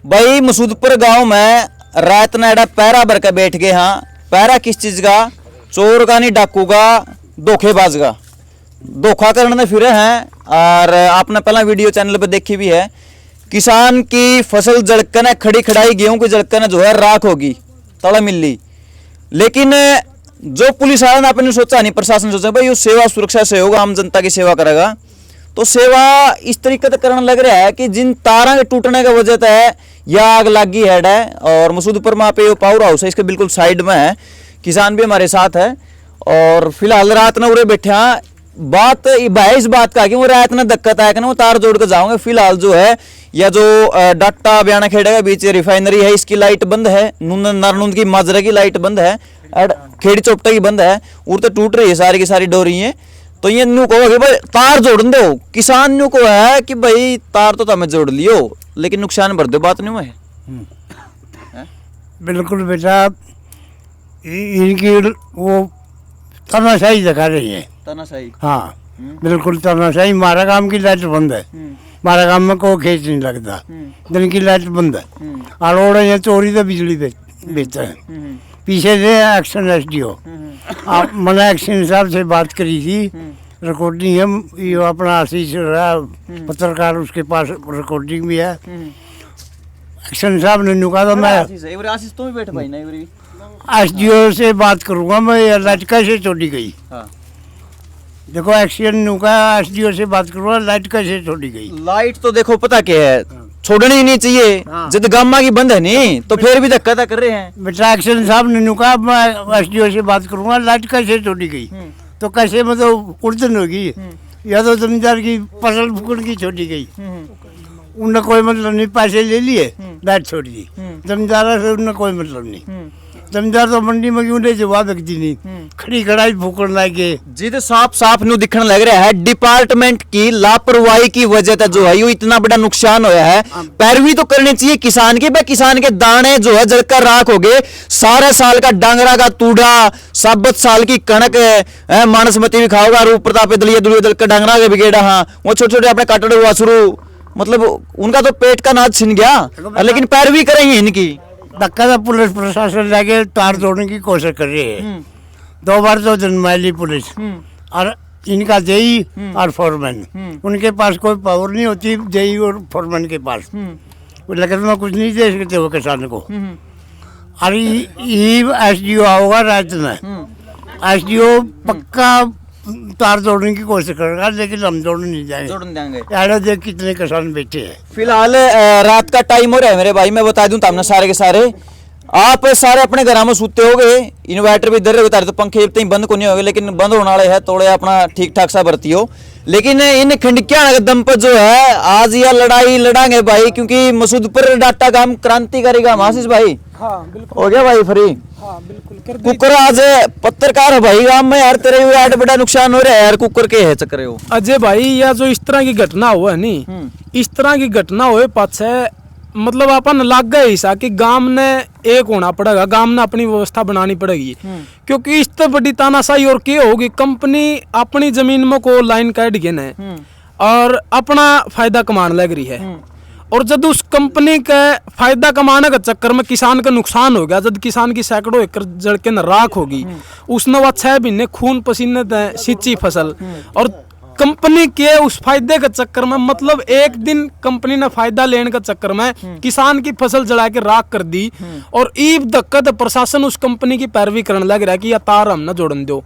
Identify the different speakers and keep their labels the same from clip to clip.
Speaker 1: भाई मसूदपुर गांव में रात नाड़ा पैरा भर के बैठ गए। हाँ, पैरा किस चीज का? चोर का नहीं, डाकू का, धोखेबाज का। धोखा करने फिरे हैं। और आपने पहला वीडियो चैनल पे देखी भी है, किसान की फसल जड़कन खड़ी खड़ाई गेहूं की जड़कन जो है राख होगी, तड़ा मिली। लेकिन जो पुलिस वाला ने आपने सोचा नहीं, प्रशासन सोचा भाई ये सेवा सुरक्षा से होगा, आम जनता की सेवा करेगा, तो सेवा इस तरीके से करने लग रहा है कि जिन तारों के टूटने का वजह है या आग लागी हेड है। और मसूदपुर में पे पावर हाउस है, इसके बिल्कुल साइड में है। किसान भी हमारे साथ है और फिलहाल रात में उरे बैठे हैं। बात भाई इस बात का कि वो रात में दिक्कत है कि ना वो तार जोड़ कर जाओगे। फिलहाल जो है या जो डाटा बयाना खेड़े का बीच रिफाइनरी है, इसकी लाइट बंद है। नरनुंद की माजरा की लाइट बंद है, खेड़ी चौपटा की बंद है। उर तो टूट रही है सारी की सारी डोरी है। तो ये न्यू कहो कि भाई तार जोड़ दो। किसान न्यू को है कि भाई तार तो हमें जोड़ लियो लेकिन नुकसान भर दो, बात नहीं है।
Speaker 2: बिल्कुल बेटा, इनकी वो तानाशाही दिखा रही है।
Speaker 1: तानाशाही?
Speaker 2: हाँ बिल्कुल तानाशाही। हमारा काम की लाइट बंद है, हमारा काम में कोई खेच नहीं लगता, दिन की लाइट बंद है। और ये चोरी तो बिजली बेचते हैं। पीछे से एक्शन एसडीओ आप मैंने एक्शन साहब से बात करी थी, रिकॉर्डिंग है। ये अपना आशीष पत्रकार, उसके पास रिकॉर्डिंग भी है। एक्शन साहब ने कहा था मैं
Speaker 1: आशीष तो भी बैठ भाई ना
Speaker 2: एसडीओ से बात करूंगा, मैं लाइट कैसे छोड़ी गई।
Speaker 1: हाँ।
Speaker 2: देखो एक्शन नुका एसडीओ से बात करूंगा, लाइट कैसे छोड़ी गई।
Speaker 1: लाइट तो देखो पता क्या है, छोड़नी ही नहीं चाहिए।
Speaker 2: हाँ।
Speaker 1: जब गामा की बंद है नहीं तो फिर भी धक्का कर रहे हैं।
Speaker 2: बेटा एक्शन साहब ने नुका मैं एसडीओ से बात करूंगा, लाइट कैसे छोड़ी गई। तो कैसे मतलब उड़तन होगी, या तो जमींदार की फसल फूकन की छोड़ी गई। उनने कोई मतलब नहीं, पैसे ले लिए, लाइट छोड़ दी। जमींदार से उनने कोई मतलब नहीं। जमींदार तो मंडी में क्यों नहीं जवाब दी नहीं, खड़ी खड़ाई फूकन लागे।
Speaker 1: जिद साफ साफ नु दिखने लग रहा है डिपार्टमेंट की लापरवाही की वजह से जो है ये इतना बड़ा नुकसान होया है। पैरवी तो करनी चाहिए किसान की। किसान के दाने जो है जलकर राख हो गए। सारे साल का डांगरा का तूड़ा, साबत साल की कणक है, मानसमती भी खाओगा, रूप प्रताप दलिया दुलिया दल का डांगरा के बिगेड़ा। हाँ, वो छोटे छोटे अपने काटड़े हुआ शुरू, मतलब उनका तो पेट का नाच छिन गया। लेकिन पैरवी करेंगे इनकी।
Speaker 2: धक्का तो पुलिस प्रशासन लाके तार तोड़ने की कोशिश कर रही है। 2 बार तो जनमाइली पुलिस और इनका जेई और फोरमैन, उनके पास कोई पावर नहीं होती जेई और फोरमैन के पास। लेकिन में कुछ नहीं दे सकते वो किसान को। और ये एसडीओ आओगा रात में, एसडीओ पक्का तार जोड़ने की कोशिश करेगा, लेकिन हम जोड़ने नहीं जाएंगे। यार देख कितने किसान बैठे हैं।
Speaker 1: फिलहाल रात का टाइम हो रहा है मेरे भाई, मैं बता दूं तामने सारे के सारे आप सारे अपने घर में सूते हो गए। इन्वर्टर भी इधर उतारे तो पंखे इतने बंद को नहीं हो गए, लेकिन बंद होने वाले है, थोड़े अपना ठीक ठाक सा भरती हो। लेकिन इन खंडकिया के दम पर जो है आज यह लड़ाई लड़ांगे भाई, क्योंकि मसूदपुर डाटा काम क्रांतिकारी काम। आशीष भाई
Speaker 3: हाँ बिल्कुल
Speaker 1: हो गया भाई फ्री।
Speaker 3: हाँ बिल्कुल कर
Speaker 1: कुकर आज पत्रकार है भाई गांव में यार, तेरे हुए आठ बड़ा नुकसान हो रहा है यार, कुकर के है चक्कर हो।
Speaker 3: अजय भाई, या जो इस तरह की घटना हुआ है नी, इस तरह की घटना हुए पाछे मतलब अपन लग गए ऐसा कि गांव ने एक होना पड़ेगा, गांव ने अपनी व्यवस्था बनानी पड़ेगी। क्योंकि इस तो बड़ी तानाशाही और क्या होगी, कंपनी अपनी जमीन में को लाइन काट के न और अपना फायदा कमाने लग रही है। और जब उस कंपनी के फायदा कमाने के चक्कर में किसान का नुकसान हो गया, जब किसान की सैकड़ों एकड़ जड़ के न राख होगी, उसने वह 6 महीने खून पसीने सींची फसल, और कंपनी के उस फायदे के चक्कर में मतलब एक दिन कंपनी ने फायदा लेने के चक्कर में किसान की फसल जला के राख कर दी। और ईब दिक्कत प्रशासन उस कंपनी की पैरवी करने लग रहा है कि यह तार हम न जोड़न दो।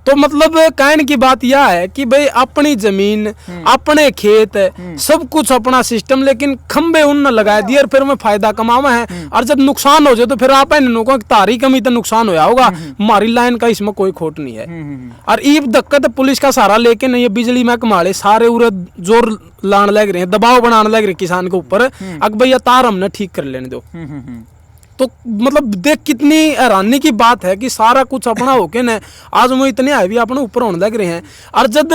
Speaker 3: तो मतलब कहने की बात यह है कि भाई अपनी जमीन, अपने खेत, सब कुछ अपना सिस्टम, लेकिन खंबे उन लगा दिए और फिर में फायदा कमावा है। और जब नुकसान हो जाए तो फिर आप तारी कमी तो नुकसान होया होगा, हमारी लाइन का इसमें कोई खोट नहीं है। और ईब दिक्कत पुलिस का सहारा लेके नहीं, बिजली महकमा वाले सारे उरे जोर लाने लग रहे हैं, दबाव बनाने लग रहे हैं किसान के ऊपर, अग भैया तार हमने ठीक कर लेने दो। तो मतलब देख कितनी हैरानी की बात है कि सारा कुछ अपना होके न आज वो इतने हाईवे अपने ऊपर होने लग रहे हैं। और जब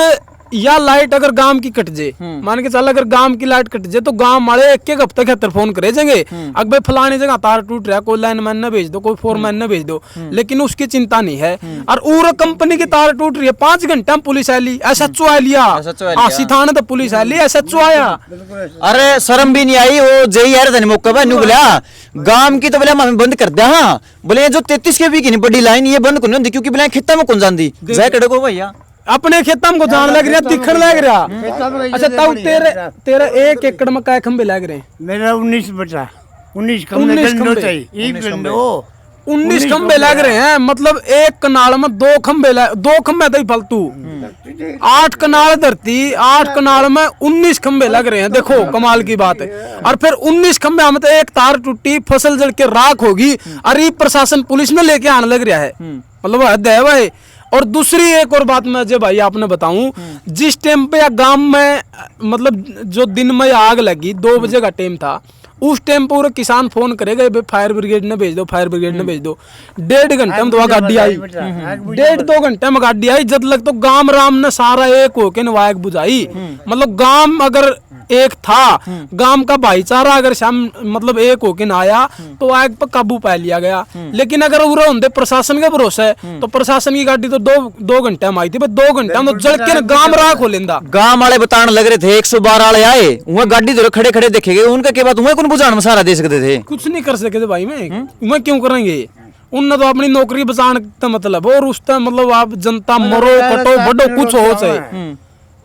Speaker 3: या लाइट अगर गांव की कट जे, मान के चल अगर गांव की लाइट कट जे तो गांव वाले एक एक हफ्ते के फोन करे जाएंगे, अगर भाई फलानी जगह तार टूट रहा है, कोई लाइनमैन ने भेज दो, कोई फोरमैन ने भेज दो, लेकिन उसकी चिंता नहीं है। और उर कंपनी की तार टूट रही है, 5 घंटे में पुलिस आई, SHO आ लिया, आसी थाने तो पुलिस आई, SHO आया।
Speaker 1: अरे शर्म भी नहीं आई, वो जई यार धनी मौका पर बोला गांव की तो बोले हम बंद कर दिया। हाँ बोले जो 33 के भी की नहीं बड़ी लाइन ये बंद कौन होती, क्योंकि बोले खेता में कौन जाती जय कड़े को भैया
Speaker 3: अपने खेतम को जान लग रहा, दिखण लग रहा। अच्छा तब तेरे 1 एकड़ में काय खंबे लग रहे हैं?
Speaker 2: मेरा 19 बचा, 19 खंबे
Speaker 3: 19 खंबे लग रहे हैं, मतलब एक कनाल में 2 खंबे, 2 खंबे तो ही फालतू, 8 कनाल धरती, 8 कनाल में 19 खंबे लग रहे हैं। देखो कमाल की बात है। और फिर 19 खंबे में तो एक तार टूटी, फसल जल के राख होगी, अरे प्रशासन पुलिस में लेके आने लग रहा है, मतलब हद है भाई। और दूसरी एक और बात मैं भाई आपने बताऊं, जिस टाइम पे या गांव में मतलब जो दिन में आग लगी 2 बजे का टाइम था, उस टाइम पूरे किसान फोन करेगा फायर ब्रिगेड ने भेज दो, फायर ब्रिगेड ने भेज दो। 1.5 घंटे में तो गाड़ी आई, 1.5-2 घंटे में गाड़ी आई, जब लग तो गांव राम ने सारा एक होके नवायक बुझाई। मतलब गांव अगर एक था, गांव का भाईचारा अगर शाम मतलब एक होके ना आया तो आग पर काबू पा लिया गया। लेकिन अगर उरा होंदे प्रशासन के भरोसे तो प्रशासन की गाड़ी तो 2 घंटे में आई थी, 2 घंटे में तो जल के गांव राख हो लेंदा।
Speaker 1: गांव वाले बताने लग रहे थे 112 वाले आए, वहाँ गाड़ी तो खड़े खड़े देखे गए, उनका के बाद वहाँ कौन बुझाने में सारा दे सकते थे?
Speaker 3: कुछ नहीं कर सकते भाई, मैं क्यों करेंगे? उनने तो अपनी नौकरी बचाने का मतलब, और उस टाइम मतलब आप जनता मरो कटो बड़ो कुछ हो चाहे,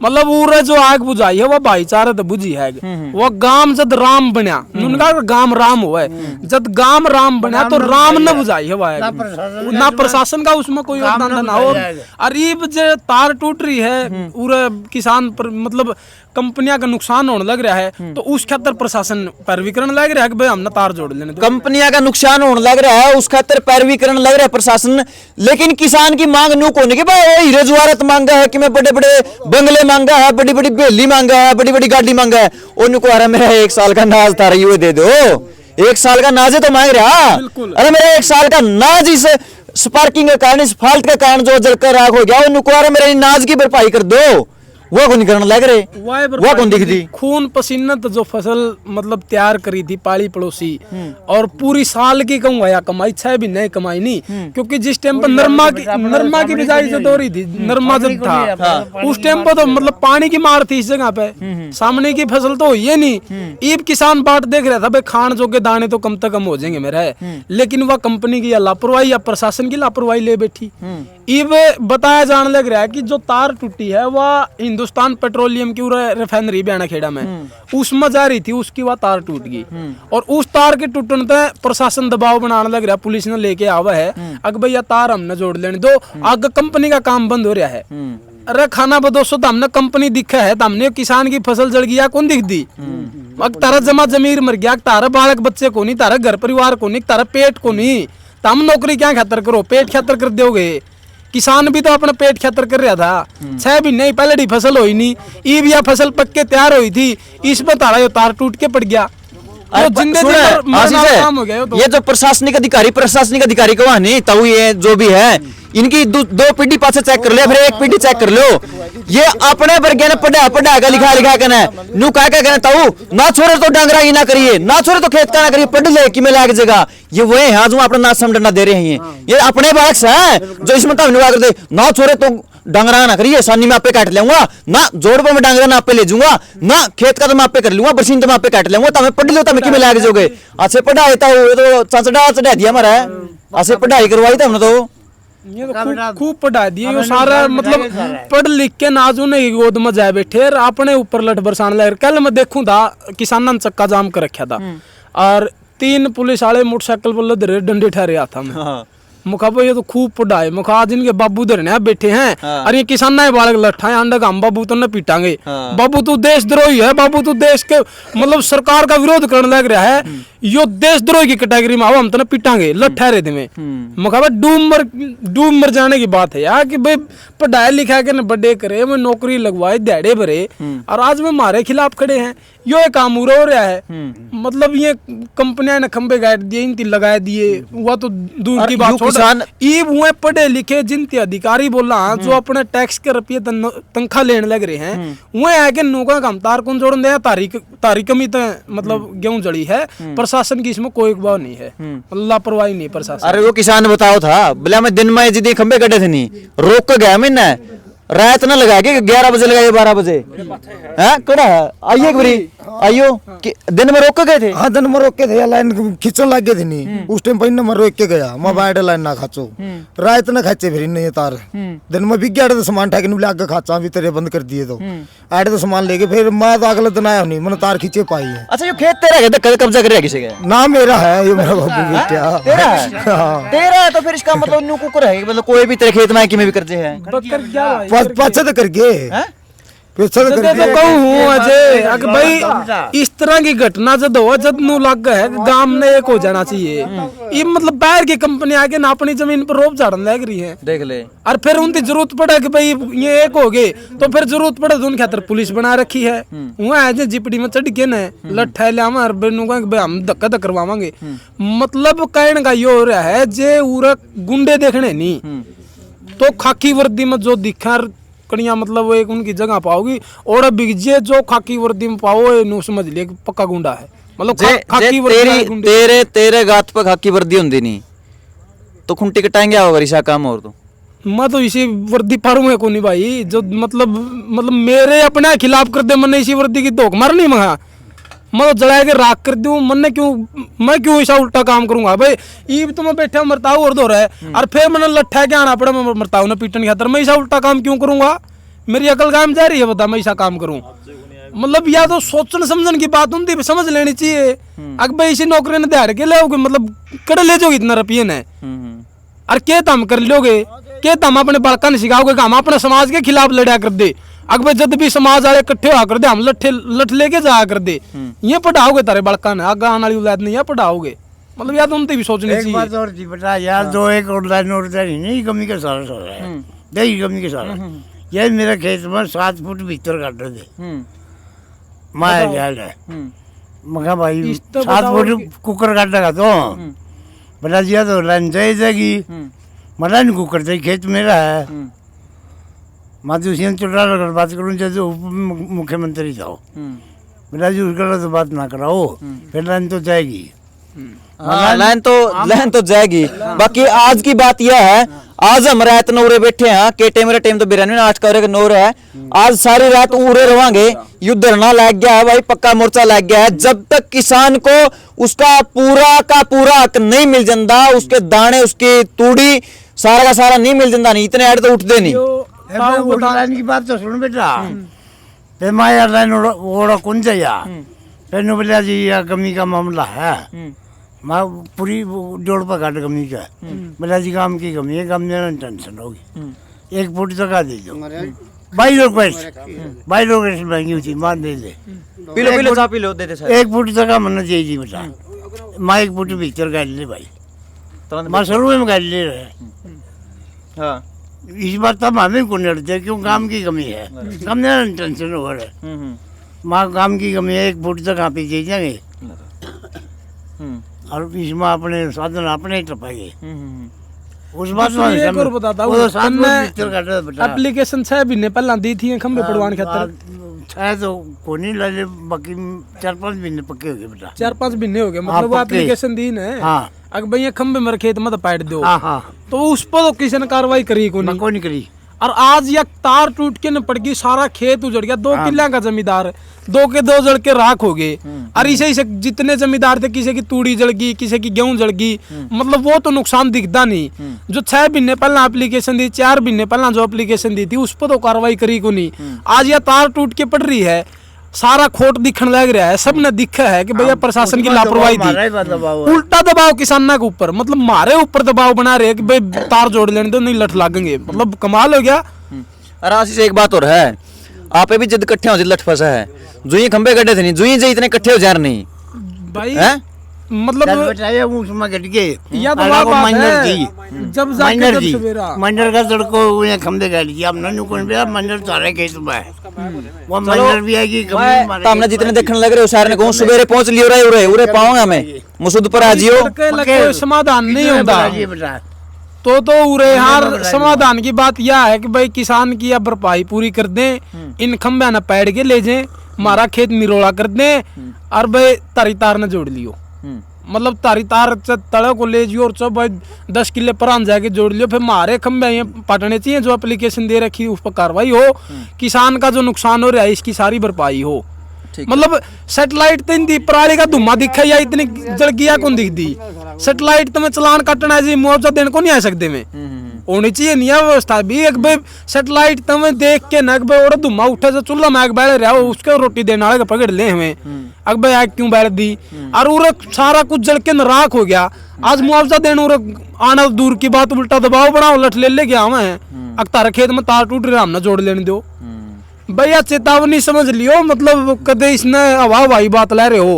Speaker 3: मतलब उरे जो आग बुझाई है वो भाईचारा तो बुझी है। वो गांव जब राम बना, उनका गांव राम हुआ है, जब गांव राम बना तो राम न बुझाई है वो आग, ना प्रशासन का उसमें कोई योगदान ना हो। अरीब जो तार टूट रही है, पूरे किसान पर मतलब कंपनियां का नुकसान होने लग रहा है, तो उस खातर प्रशासन पैरवी करने लग रहा है कि भाई हमने तार जोड़ लेने।
Speaker 1: कंपनियां का नुकसान होने लग रहा है, उस खातर पैरवी करने लग रहा है प्रशासन। लेकिन किसान की मांग न्यू होने के भाई हीरे जुआरत मांगा है कि मैं बड़े बड़े बंगले मांगा है, बड़ी बड़ी बेली मांगा है, बड़ी बड़ी गाड़ी मांगा है, उनको अरे मेरा 1 साल का नाज था रही दे दो, 1 साल का नाज है तो मांग रहा। अरे मेरा 1 साल का नाज इस स्पार्किंग के कारण, इस फॉल्ट के कारण जो जलकर राख हो गया, उनको अरे मेरे नाज की भरपाई कर दो, वो कौन करने लग रहे, वो कौन दिख दी?
Speaker 3: खून पसीना तो जो फसल मतलब तैयार करी थी पाली पड़ोसी, और पूरी साल की कहूँगा कमाई 6 भी नहीं कमाई नहीं, क्योंकि जिस टाइम पर नरमा की बिजाई जब हो रही थी, नरमा जब था उस टाइम पर तो मतलब पानी की मार थी इस जगह पे, सामने की फसल तो हुई नहीं। ईब किसान बाट देख रहा था भाई खान जो के दाने तो कम से कम हो जाएंगे मेरे, लेकिन वह कंपनी की लापरवाही या प्रशासन की लापरवाही ले बैठी। ईब बताया जाने लग रहा है कि जो तार टूटी है वह हिंदुस्तान पेट्रोलियम की रिफाइनरी बयाना खेड़ा में उसमें जा रही थी, उसकी वह तार टूट गई, और उस तार के टूटने पे प्रशासन दबाव बनाने लग रहा है, पुलिस ने लेके आवा है अगर भैया तार हमने जोड़ लेने दो, आगे कंपनी का काम बंद हो रहा है। अरे खाना बदोसो तो हमने कंपनी दिखा है, तो हमने किसान की फसल जल गया कौन दिख दी, तारा जमा जमीर मर गया, तारा बालक बच्चे को नहीं, तारा घर परिवार को नहीं, तारा पेट को नहीं, तो हम नौकरी क्या खातर करो, पेट खातर कर दोगे। किसान भी तो अपना पेट खातर कर रहा था, 6 भी नहीं पहले फसल हुई नहीं, ईब या फसल पक के तैयार हुई थी, इसमें तारा यो तार टूट के पड़ गया।
Speaker 1: ये जो प्रशासनिक अधिकारी को नहीं तो ये जो भी है इनकी 2 पीढ़ी पासे चेक कर ले, फिर 1 पीढ़ी चेक कर लो, ये अपने वर्गे ने पढ़ा का लिखा के नू कह कहना ताऊ ना छोड़े तो डांगरा ही ना करिए, ना छोड़े तो खेत का ना करिए, पढ़ ले कि मैं लाग जगह ये वो है हाँ जो अपना नाच समझना दे रहे हैं, ये अपने बात है जो इसमें तब कर दे, ना छोड़े तो डांगरा ना करिए, सानी में आपे काट लूंगा ना, जोड़ पर मैं डांगरा ना आपे ले जाऊंगा ना, खेत का तो मैं आपे कर लूंगा, बरसीन तो मैं आपे काट लूंगा, तब पढ़ लो तब कि मैं लाग जोगे। अच्छे पढ़ाई तो चढ़ा दिया हमारा, अच्छे पढ़ाई करवाई था हमने तो,
Speaker 3: ये तो खूब पढ़ा दिए, ये सारा मतलब पढ़ लिख के नाजू ने गोद में जाए बैठे अपने ऊपर लठ बरसान लग। कल मैं देखूं था किसानों ने चक्का जाम कर रखा था, और 3 पुलिस वाले मोटरसाइकिल पर लदरे डंडे ठहरे आता मैं, मुखा ये तो खूब पढ़ाए, मुखा आज इनके बाबू धरने बैठे हैं, और ये किसान ना बालक लट्ठा है अंडा हम बाबू तो न पीटांगे, बाबू तू देशद्रोही है, बाबू तू देश के मतलब सरकार का विरोध करने लग रहा है, यो देशद्रोही की कैटेगरी में आओ, हम तो न पीटांगे लट्ठा रहे थे। मुखा डूब मर जाने की बात है यार, कि भाई पढ़ाई लिखा के न बड़े करे, मैं नौकरी लगवाए दिहाड़े भरे, और आज में हमारे खिलाफ खड़े हैं, यो काम पूरा हो रहा है। मतलब ये कंपनियां ने खंबे गाड़ दिए, इनती लगा दिए, वो तो दूर
Speaker 1: और
Speaker 3: की बात
Speaker 1: यूं
Speaker 3: छोड़।
Speaker 1: किसान-
Speaker 3: ये वो पढ़े लिखे जिनके अधिकारी बोला जो अपने टैक्स के रुपये तनख्वाह लेने लग रहे हैं, वो आके नौका काम तार कौन जोड़न दे, तारी कमी तो मतलब गेहूं जड़ी है, प्रशासन की इसमें कोई गवाह नहीं है, लापरवाही नहीं प्रशासन।
Speaker 1: अरे वो किसान बताओ था बोला मैं दिन में जितने खंबे कटे थे नहीं रोक के गया मैंने, रात ना लगा के 11 बजे लगाए 12 बजे हैं कड़ा है आइए एक बारी आइयो कि दिन में रोक के गए थे।
Speaker 4: हाँ दिन में रोक के थे, लाइन खींचने लग गए थे नहीं उस टाइम पहिने में रोक के गया मैं बैठ लाइन ना खाचो रात ना खाचे फिर नहीं तार दिन में बिक गया तो सामान ठाके नहीं आगे खाचा भी तेरे बंद कर दिए तो आड़े तो सामान लेके फिर मैं तो अगले दिन आया नहीं मैंने तार खींचे पाई है।
Speaker 1: अच्छा ये खेत तेरा है तो कब्जा कर किसी का?
Speaker 4: ना मेरा है ये मेरा बाबू बेटा
Speaker 1: तेरा है?
Speaker 4: हाँ।
Speaker 1: तेरा है तो फिर इसका मतलब न्यू कुकर है मतलब कोई भी तेरे खेत में कि में भी कर्जे है
Speaker 3: बकर क्या भाई?
Speaker 4: पाछे तो करके
Speaker 1: हैं?
Speaker 4: पीछे तो
Speaker 3: तो
Speaker 4: करके
Speaker 3: कहूँ अजय अगर भाई इस तरह की घटना जब हो जब नू लग है गांव में एक हो जाना चाहिए। ये मतलब बाहर की कंपनी आके ना अपनी जमीन पर रोप झाड़न लग रही है,
Speaker 1: देख ले
Speaker 3: और फिर उनकी जरूरत पड़े कि भाई ये एक हो गए तो फिर जरूरत पड़े तो उनके खातर पुलिस बना रखी है। वहाँ है जिपड़ी में चढ़ के न लट्ठा ले हम हम धक्का धक्का करवावांगे। मतलब कहने का ये हो रहा है जे उरा गुंडे देखने नहीं तो खाकी वर्दी में जो दिखा कड़िया मतलब वो एक उनकी जगह पाओगी, और बिगजे जो खाकी वर्दी में पाओ नु समझ लिया कि पक्का गुंडा है। मतलब खाकी वर्दी वाले
Speaker 1: तेरी
Speaker 3: गुंडे।
Speaker 1: तेरे तेरे गात पर खाकी वर्दी होंदी नहीं तो खुंटी कटाएंगे आओ ईशा काम और तो
Speaker 3: मैं तो इसी वर्दी पारूंगा को नहीं भाई जो मतलब मेरे अपने खिलाफ कर दे, मैंने इसी वर्दी की धोख मार नहीं मंगा, मैं तो जला के राख कर दूं, मैं क्यों ऐसा उल्टा काम करूंगा भाई। ये तो मैं बैठा मरताऊ और दो रहा है और फिर मैंने लट्ठा के आना पड़ा, मैं मरताऊ ने पीटने खातर मैं ऐसा उल्टा काम क्यों करूंगा? मेरी अकल काम जा रही है बता मैं ऐसा काम करूं? मतलब या तो सोचने समझने की बात होती समझ लेनी चाहिए। अगर भाई इसी नौकरी ने दिहाड़ के ले मतलब कड़े ले जाओगे इतना रुपये ने और क्या तम कर लोगे, क्या तम अपने बड़का ने सिखाओगे कि हम अपने समाज के खिलाफ लड़ा कर दे। अगर जब भी समाज वाले इकट्ठे हुआ कर दे हम लठ लेके जाया कर दे, ये पढ़ाओगे तारे बड़का ने आगे आने वाली औलाद नहीं पढ़ाओगे। मतलब यार उनती भी सोचनी
Speaker 2: एक
Speaker 3: चाहिए।
Speaker 2: बात और थी बेटा यार, जो एक ऑनलाइन ऑर्डर ही नहीं कमी के सारा सो रहा है दही कमी के सारा। ये मेरे खेत में 7 फुट भीतर काट रहे थे माया जाल है, मगा भाई
Speaker 3: इस तो
Speaker 2: 7
Speaker 3: बताओ
Speaker 2: फुट कुकर काटेगा तो बेटा जी तो लाइन जाएगी मरा नहीं कुकर दे खेत मेरा है। मैं तो उसी चुटा अगर बात करूँ जैसे उप मुख्यमंत्री जाओ बेटा जी उसका तो बात ना कराओ फिर लाइन तो जाएगी।
Speaker 1: हाँ, लाइन तो जाएगी। बाकी आज की बात यह है आज हम रात नौरे बैठे हैं के मेरा टाइम तो 92 8 का नौर है। आज सारी रात उड़े रवांगे, युद्ध धरना लग गया है भाई, पक्का मोर्चा लग गया है। जब तक किसान को उसका पूरा का पूरा हक नहीं मिल जाता, उसके दाने उसकी तूड़ी सारा का सारा नहीं मिल जाता, नहीं इतने ऐड तो उठते नहीं।
Speaker 2: लाइन की बात तो सुन बेटा, फिर माया लाइन ओड़ा कौन जाया फिर नो बोला जी यह कमी का मामला है, मैं पूरी जोड़ पर काट कमी का बोला जी काम की कमी है, काम में टेंशन होगी 1 फुट जगह दे दो 22 लोग महंगी थी मान दे दे
Speaker 1: पी लो चाह पी लो देते सर
Speaker 2: 1 फुट जगह मन चाहिए जी बेटा, मैं 1 फुट भीतर गाड़ ले भाई मैं शुरू में गाड़ ले रहे।
Speaker 1: हाँ
Speaker 2: इस बार तब हमें को नड़ते क्यों काम की कमी है, काम में टेंशन हो रहा है माँ काम की कमी है 1 फुट तक आप ही जाएंगे और इसमें अपने साधन अपने ही टपाएंगे उस बात में
Speaker 3: एक और बताता हूँ, एप्लीकेशन 6 महीने पहला दी थी खंबे पड़वाने खातर।
Speaker 2: है तो को नहीं ले बाकी 4-5 महीने पक्के हो गए बेटा,
Speaker 3: 4-5 महीने हो गए मतलब वो
Speaker 2: पक्के।
Speaker 3: एप्लीकेशन दी ने।
Speaker 2: हाँ
Speaker 3: अगर भैया खंबे मेरे खेत में तो पाट दो
Speaker 2: हाँ हाँ
Speaker 3: तो उस पर तो किसी ने कार्रवाई करी को नहीं।
Speaker 2: कोई नहीं करी।
Speaker 3: और आज यह तार टूट के न पड़ गई, सारा खेत उजड़ गया, 2 किल्ला का जमींदार 2 के 2 जड़ के राख हो गए। और इसे जितने जमींदार थे किसी की तूड़ी जल गई, किसी की गेहूं जल गई, मतलब वो तो नुकसान दिखता नहीं। जो 6 महीने पहला एप्लीकेशन दी, 4 महीने पहला जो एप्लीकेशन दी थी उस पर तो कार्रवाई करी को नहीं। आज यह तार टूट के पड़ रही है, सारा खोट दिखने लग रहा है, सबने दिखा है कि भैया प्रशासन की लापरवाही थी। उल्टा दबाव किसानों के ऊपर, मतलब मारे ऊपर दबाव बना रहे हैं कि भाई तार जोड़ लेने दो नहीं लठ लागेंगे, मतलब कमाल हो गया।
Speaker 1: अरे आशीष एक बात और है, आप भी जब इकट्ठे हो लठ फंसा है जो ये खंबे गड्ढे थे नहीं जो ये इतने इकट्ठे हो जा रहे नहीं
Speaker 3: भाई
Speaker 1: हैं
Speaker 3: मतलब
Speaker 2: बचाया उसमें घट गए
Speaker 3: या तो
Speaker 2: अलग
Speaker 3: बात
Speaker 2: मंजर
Speaker 3: है,
Speaker 2: दी
Speaker 3: जब जाके
Speaker 2: मंजर
Speaker 3: जब
Speaker 2: दी
Speaker 3: सवेरा
Speaker 2: मंजर का तड़को उन्हें खंबे गाड़ दिया अब नन्नू कौन भी मंजर सारे खेत में है। वो मंजर भी आएगी
Speaker 1: मैं तामने जितने देखने लग रहे हो सारे ने कहूँ सवेरे पहुंच लियो रे उरे उरे पाऊंगा मैं मुसुद पर आ जियो
Speaker 3: लगे लगे कोई समाधान नहीं होता तो उरे यार समाधान की बात यह है कि भाई किसान की अब भरपाई पूरी कर दें, इन खंबे न पैड़ के ले जाएं, हमारा खेत निरोड़ा कर दें और भाई तारी तार न जोड़ लियो, मतलब तारी तार तड़े को ले जियो और सब भाई 10 किले परान जाके जोड़ लियो, फिर हमारे खंबे ये पटने चाहिए जो एप्लीकेशन दे रखी उस पर कार्रवाई हो, किसान का जो नुकसान हो रहा है इसकी सारी भरपाई हो। मतलब सैटेलाइट तो इन पराली का धुआं दिखा या इतनी जड़गिया कौन दिख दी, सैटेलाइट तो मैं चलान काटना है मुआवजा देने को नहीं आ सकते मैं होनी चाहिए नहीं व्यवस्था भी एक भाई सैटेलाइट तो मैं देख के न भाई और धुआं उठे जो चूल्हा में बैठ रहा उसके रोटी देने वाले पकड़ ले हमें अक भाई आग क्यों बैठ दी और उरे सारा कुछ जल के राख हो गया, आज मुआवजा देने उरे आना दूर की बात उल्टा दबाव बनाओ लठ ले गया हमें अक तारा खेत में तार टूट रहा हमने जोड़ लेने दो भैया चेतावनी समझ लियो, मतलब कदे इसने हवा हवाई बात ले रहे हो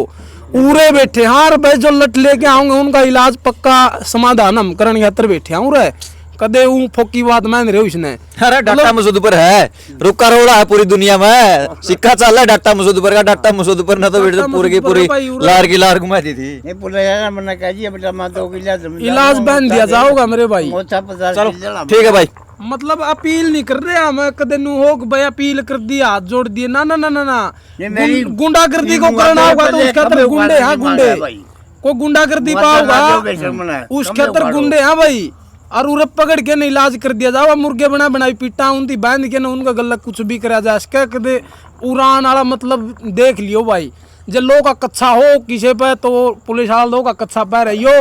Speaker 3: उरे बैठे हाँ भाई जो लट लेके आऊंगे उनका इलाज पक्का समाधान हम करने खातर बैठे हैं उरे कदे फोकी बात मान रहे हो इसने।
Speaker 1: अरे डाटा मसूद पर है रुका रोड़ा है पूरी दुनिया में सिक्का चल रहा है डाटा मसूद पर का, डाटा मसूद पर ना तो पूरी की पूरी लार की लार घुमा दी थी
Speaker 3: इलाज बन दिया जाओगा मेरे भाई।
Speaker 1: चलो ठीक है भाई,
Speaker 3: मतलब अपील नहीं कर रहे हम कदे नु हो भाई अपील कर दी हाथ जोड़ दिए ना ना ना ना ना गुंडागर्दी को करना होगा तो उसके अंदर गुंडे हाँ गुंडे को गुंडागर्दी पाओगा उसके अंदर गुंडे हाँ भाई और उरे पकड़ के न इलाज कर दिया जाओ, मुर्गे बना बनाई पीटा उनकी बांध के न उनका गला कुछ भी करा जा इसका कदे उड़ान वाला मतलब देख लियो भाई जो लोग का कच्चा हो किसी पे तो पुलिस वाला लोग का कच्चा पै रही हो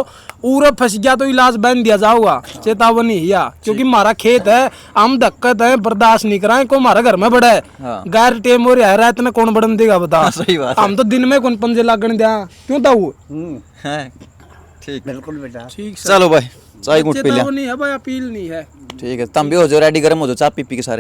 Speaker 3: उरे फंस गया तो इलाज बन दिया जाओगा चेतावनी या क्योंकि हमारा खेत है हम दिक्कत है बर्दाश्त नहीं कराए को हमारा घर में बड़ा है गैर टेम हो रहा है रात में कौन बढ़न देगा बता
Speaker 1: सही बात
Speaker 3: हम तो दिन में कौन पंजे लागन दिया क्यों था वो
Speaker 1: ठीक
Speaker 2: बिल्कुल बेटा
Speaker 3: ठीक
Speaker 1: चलो भाई चाय गुट पी लिया
Speaker 3: चेतावनी है भाई अपील नहीं है
Speaker 1: ठीक है, तुम भी हो जाओ रेडी गर्म हो जाओ चाय पी पी के सारे।